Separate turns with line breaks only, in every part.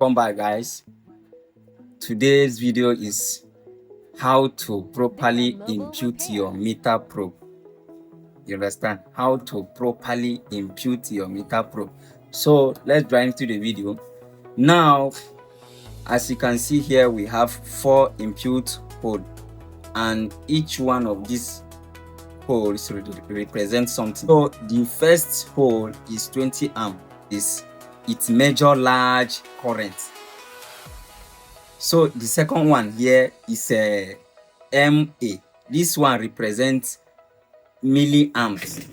Come back, guys. Today's video is how to properly impute your meter probe. You understand? How to properly impute your meter probe. So let's dive into the video. Now, as you can see here, we have 4 input holes, and each one of these holes represents something. So the first hole is 20 amp. It measures large current. So the second one here is a MA. This one represents milliamps,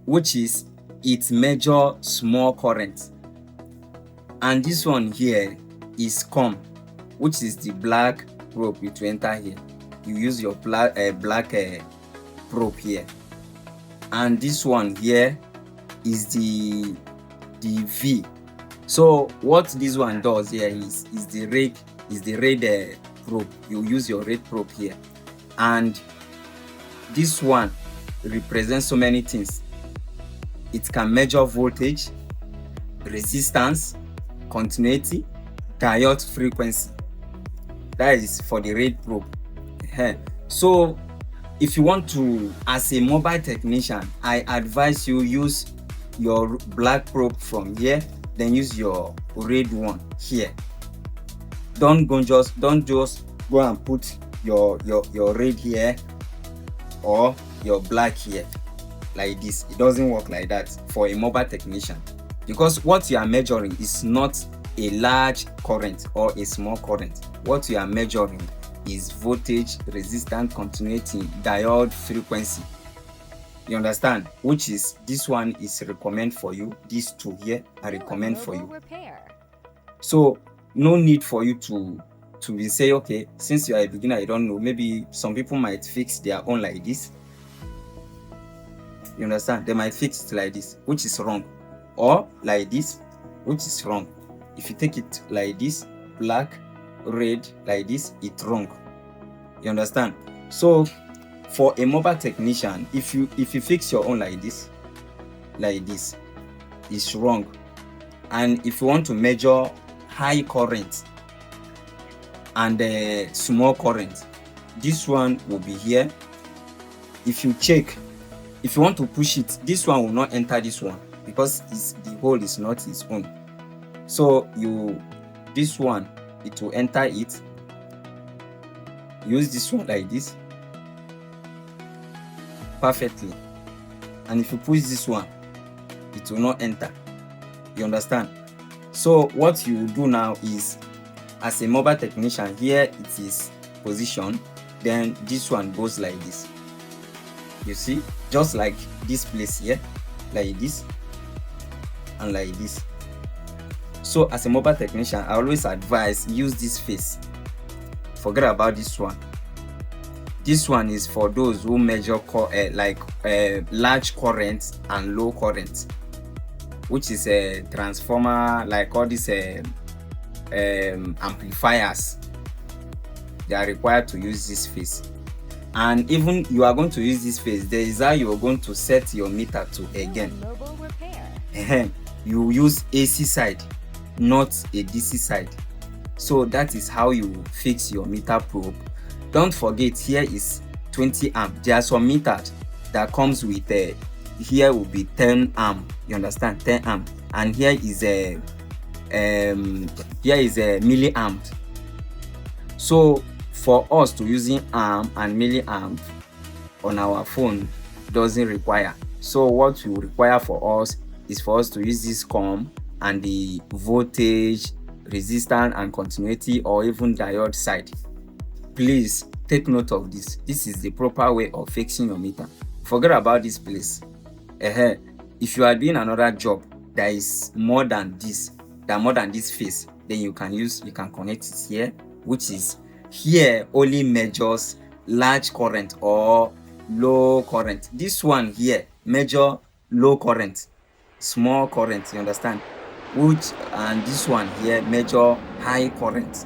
which is it measures small current. And this one here is COM, which is the black probe you to enter here. You use your black probe here. And this one here is the V. So what this one does here is the red probe. You use your red probe here, and this one represents so many things. It can measure voltage, resistance, continuity, diode frequency. That is for the red probe. So if you want to, as a mobile technician, I advise you use your black probe from here, then use your red one here. Don't just go and put your red here or your black here like this. It doesn't work like that for a mobile technician, because what you are measuring is not a large current or a small current. What you are measuring is voltage, resistance, continuity, diode frequency. You understand? Which is, this one is recommend for you. These two here I recommend for you. So no need for you to be say, okay, since you are a beginner, I don't know, maybe some people might fix their own like this. You understand? They might fix it like this, which is wrong, or like this, which is wrong. If you take it like this, black, red, like this, it's wrong. You understand? So for a mobile technician, if you fix your own like this, it's wrong. And if you want to measure high current and small current, this one will be here. If you check, if you want to push it, this one will not enter this one because the hole is not its own. So this one, it will enter it. Use this one like this perfectly, and if you push this one, it will not enter. You understand? So what you do now is, as a mobile technician, here it is position, then this one goes like this. You see, just like this place here, like this and like this. So as a mobile technician, I always advise use this face. Forget about this one. This one is for those who measure large current and low current, which is a transformer, like all these amplifiers. They are required to use this face. And even you are going to use this face, there is how you are going to set your meter to again. You use AC side, not a DC side. So that is how you fix your meter probe. Don't forget, here is 20 amp. There are some meters that comes with here will be 10 amp. You understand? 10 amp. And here is a milliamp. So for us to using amp and milliamp on our phone doesn't require. So what you require for us is for us to use this COM and the voltage, resistance and continuity, or even diode side. Please take note of this. This is the proper way of fixing your meter. Forget about this place. If you are doing another job that is more than this face, then you can connect it here, which is here only measures large current or low current. This one here measure low current, small current. You understand? And this one here measure high current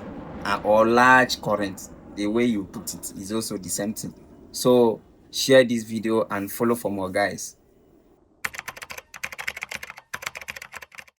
or large current. The way you put it is also the same thing. So share this video and follow for more, guys.